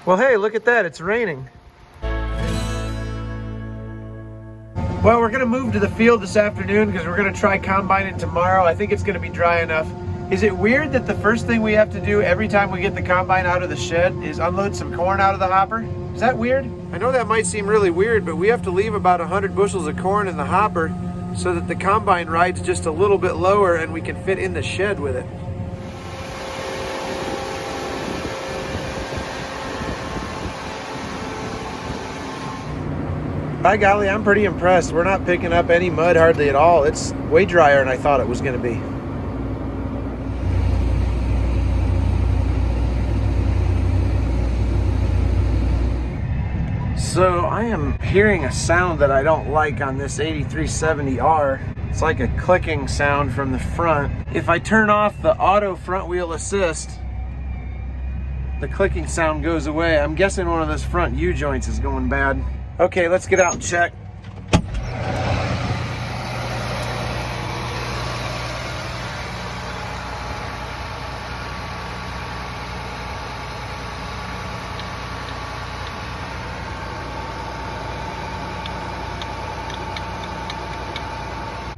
Well, hey, look at that, it's raining. Well, we're gonna move to the field this afternoon because we're gonna try combining tomorrow. I think it's gonna be dry enough. Is it weird that the first thing we have to do every time we get the combine out of the shed is unload some corn out of the hopper? Is that weird? I know that might seem really weird, but we have to leave about 100 bushels of corn in the hopper so that the combine rides just a little bit lower and we can fit in the shed with it. By golly, I'm pretty impressed. We're not picking up any mud hardly at all. It's way drier than I thought it was going to be. So I am hearing a sound that I don't like on this 8370R. It's like a clicking sound from the front. If I turn off the auto front wheel assist, the clicking sound goes away. I'm guessing one of those front U-joints is going bad. Okay, let's get out and check.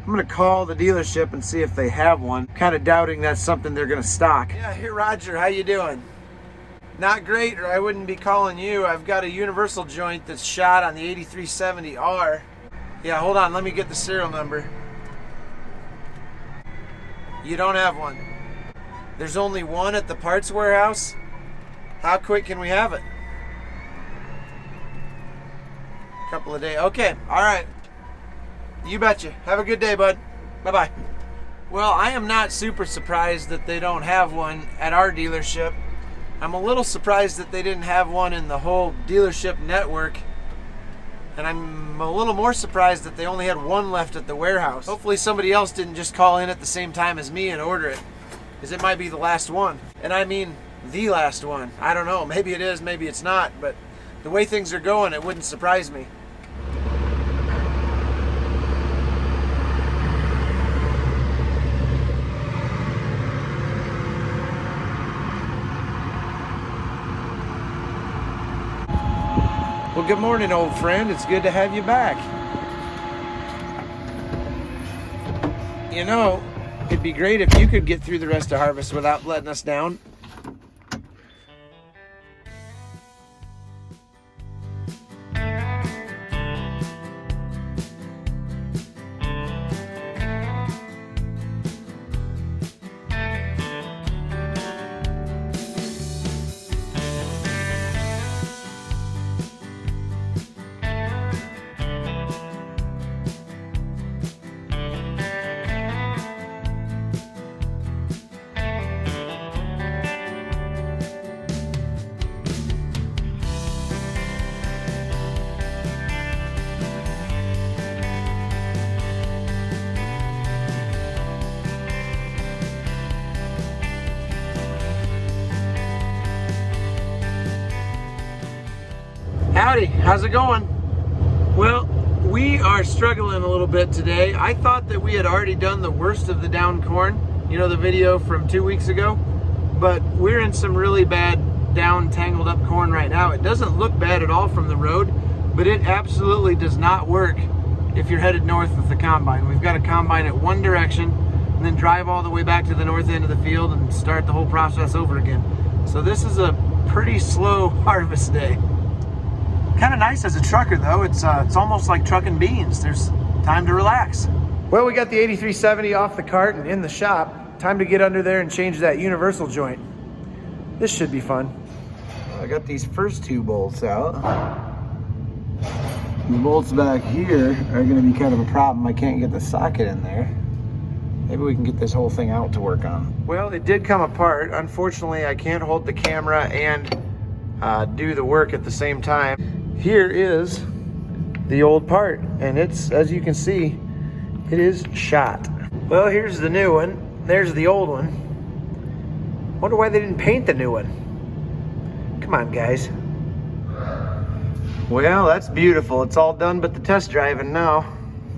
I'm gonna call the dealership and see if they have one. Kind of doubting that's something they're gonna stock. Yeah, here, Roger, how you doing? Not great, or I wouldn't be calling you. I've got a universal joint that's shot on the 8370R. Yeah, hold on, let me get the serial number. You don't have one. There's only one at the parts warehouse? How quick can we have it? A couple of days. Okay, all right. You betcha. Have a good day, bud. Bye-bye. Well, I am not super surprised that they don't have one at our dealership. I'm a little surprised that they didn't have one in the whole dealership network. And I'm a little more surprised that they only had one left at the warehouse. Hopefully somebody else didn't just call in at the same time as me and order it, because it might be the last one. And I mean the last one. I don't know. Maybe it is, maybe it's not. But the way things are going, it wouldn't surprise me. Well, good morning, old friend. It's good to have you back. You know, it'd be great if you could get through the rest of harvest without letting us down. Howdy, how's it going? Well, we are struggling a little bit today. I thought that we had already done the worst of the down corn, you know, the video from 2 weeks ago, but we're in some really bad down tangled up corn right now. It doesn't look bad at all from the road, but it absolutely does not work if you're headed north with the combine. We've got to combine it one direction and then drive all the way back to the north end of the field and start the whole process over again. So this is a pretty slow harvest day. Kind of nice as a trucker though. It's almost like trucking beans. There's time to relax. Well, we got the 8370 off the cart and in the shop. Time to get under there and change that universal joint. This should be fun. I got these first two bolts out. The bolts back here are going to be kind of a problem. I can't get the socket in there. Maybe we can get this whole thing out to work on. Well, it did come apart. Unfortunately, I can't hold the camera and do the work at the same time. Here is the old part, and it's, as you can see, it is shot. Well, here's the new one. There's the old one. Wonder why they didn't paint the new one. Come on, guys. Well, that's beautiful. It's all done but the test driving now.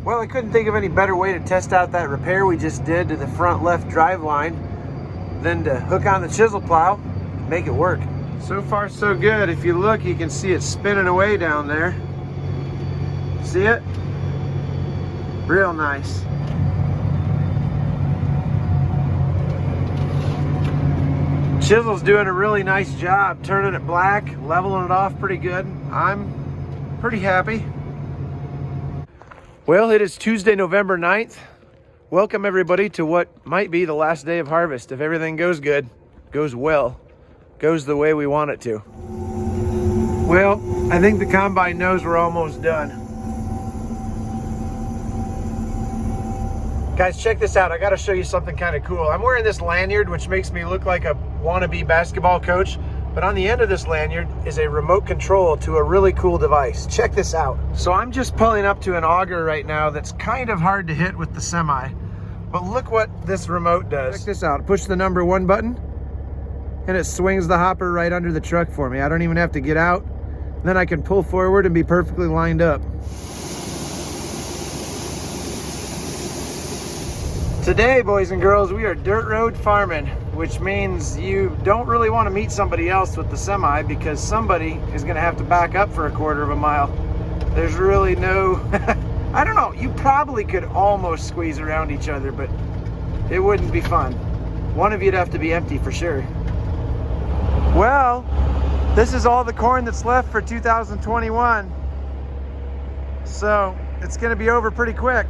Well, I couldn't think of any better way to test out that repair we just did to the front left drive line than to hook on the chisel plow, make it work. So far so good. If you look, you can see it spinning away down there. See it? Real nice. Chisel's doing a really nice job turning it black, leveling it off pretty good. I'm pretty happy. Well, it is Tuesday, November 9th. Welcome everybody to what might be the last day of harvest. If everything goes good, goes well, goes the way we want it to. Well, I think the combine knows we're almost done. Guys, check this out. I gotta show you something kind of cool. I'm wearing this lanyard, which makes me look like a wannabe basketball coach, but on the end of this lanyard is a remote control to a really cool device. Check this out. So I'm just pulling up to an auger right now that's kind of hard to hit with the semi, but look what this remote does. Check this out. Push the number 1 button and it swings the hopper right under the truck for me. I don't even have to get out. Then I can pull forward and be perfectly lined up. Today, boys and girls, we are dirt road farming, which means you don't really want to meet somebody else with the semi because somebody is going to have to back up for a 1/4 of a mile. There's really no, I don't know, you probably could almost squeeze around each other, but it wouldn't be fun. One of you'd have to be empty for sure. Well, this is all the corn that's left for 2021. So it's going to be over pretty quick.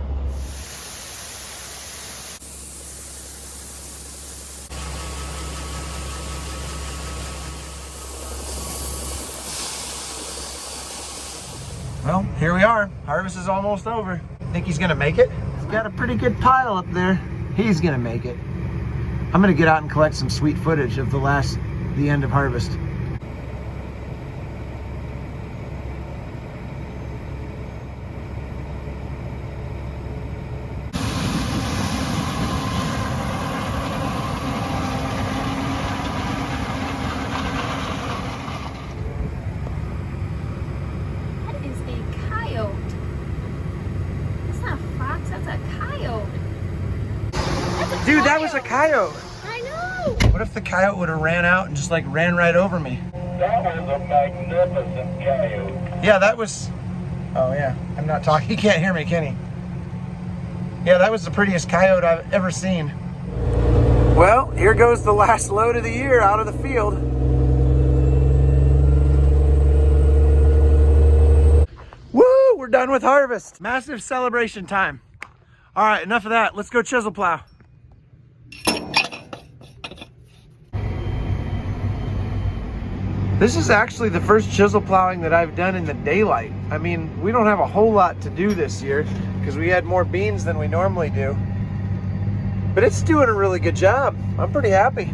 Well, here we are. Harvest is almost over. Think he's gonna make it? He's got a pretty good pile up there. He's gonna make it. I'm gonna get out and collect some sweet footage of the end of harvest. Dude, that was a coyote. I know. What if the coyote would have ran out and just like ran right over me? That was a magnificent coyote. Yeah, that was, oh yeah, I'm not talking, he can't hear me, can he? Yeah, that was the prettiest coyote I've ever seen. Well, here goes the last load of the year out of the field. Woo, we're done with harvest. Massive celebration time. All right, enough of that. Let's go chisel plow. This is actually the first chisel plowing that I've done in the daylight. I mean, we don't have a whole lot to do this year because we had more beans than we normally do. But it's doing a really good job. I'm pretty happy.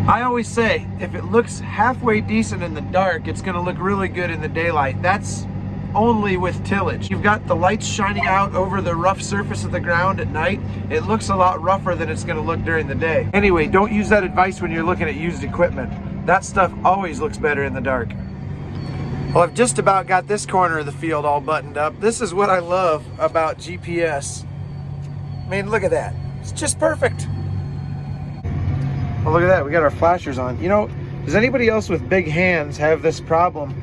I always say, if it looks halfway decent in the dark, it's gonna look really good in the daylight. That's only with tillage. You've got the lights shining out over the rough surface of the ground at night. It looks a lot rougher than it's gonna look during the day. Anyway, don't use that advice when you're looking at used equipment. That stuff always looks better in the dark. Well, I've just about got this corner of the field all buttoned up. This is what I love about GPS. I mean, look at that. It's just perfect. Oh, look at that. We got our flashers on. You know, does anybody else with big hands have this problem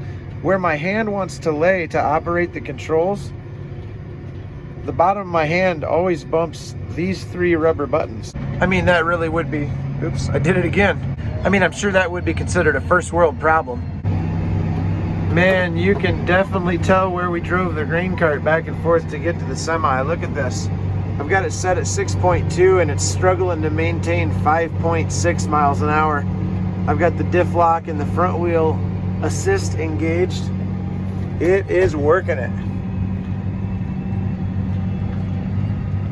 where my hand wants to lay to operate the controls? The bottom of my hand always bumps these 3 rubber buttons. I mean, that really would be, oops, I did it again. I mean, I'm sure that would be considered a first world problem. Man, you can definitely tell where we drove the grain cart back and forth to get to the semi. Look at this. I've got it set at 6.2 and it's struggling to maintain 5.6 miles an hour. I've got the diff lock and the front wheel assist engaged. It is working it.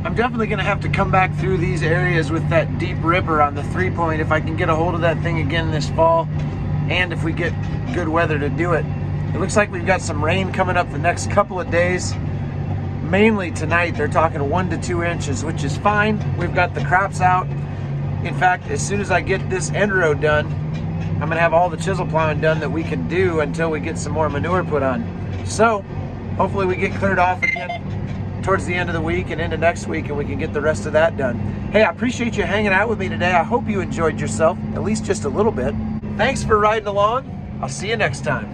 I'm definitely gonna have to come back through these areas with that deep ripper on the 3-point if I can get a hold of that thing again this fall, and if we get good weather to do it. It looks like we've got some rain coming up the next couple of days. Mainly tonight, they're talking 1 to 2 inches, which is fine. We've got the crops out. In fact, as soon as I get this end row done, I'm gonna have all the chisel plowing done that we can do until we get some more manure put on. So, hopefully we get cleared off again towards the end of the week and into next week, and we can get the rest of that done. Hey, I appreciate you hanging out with me today. I hope you enjoyed yourself, at least just a little bit. Thanks for riding along. I'll see you next time.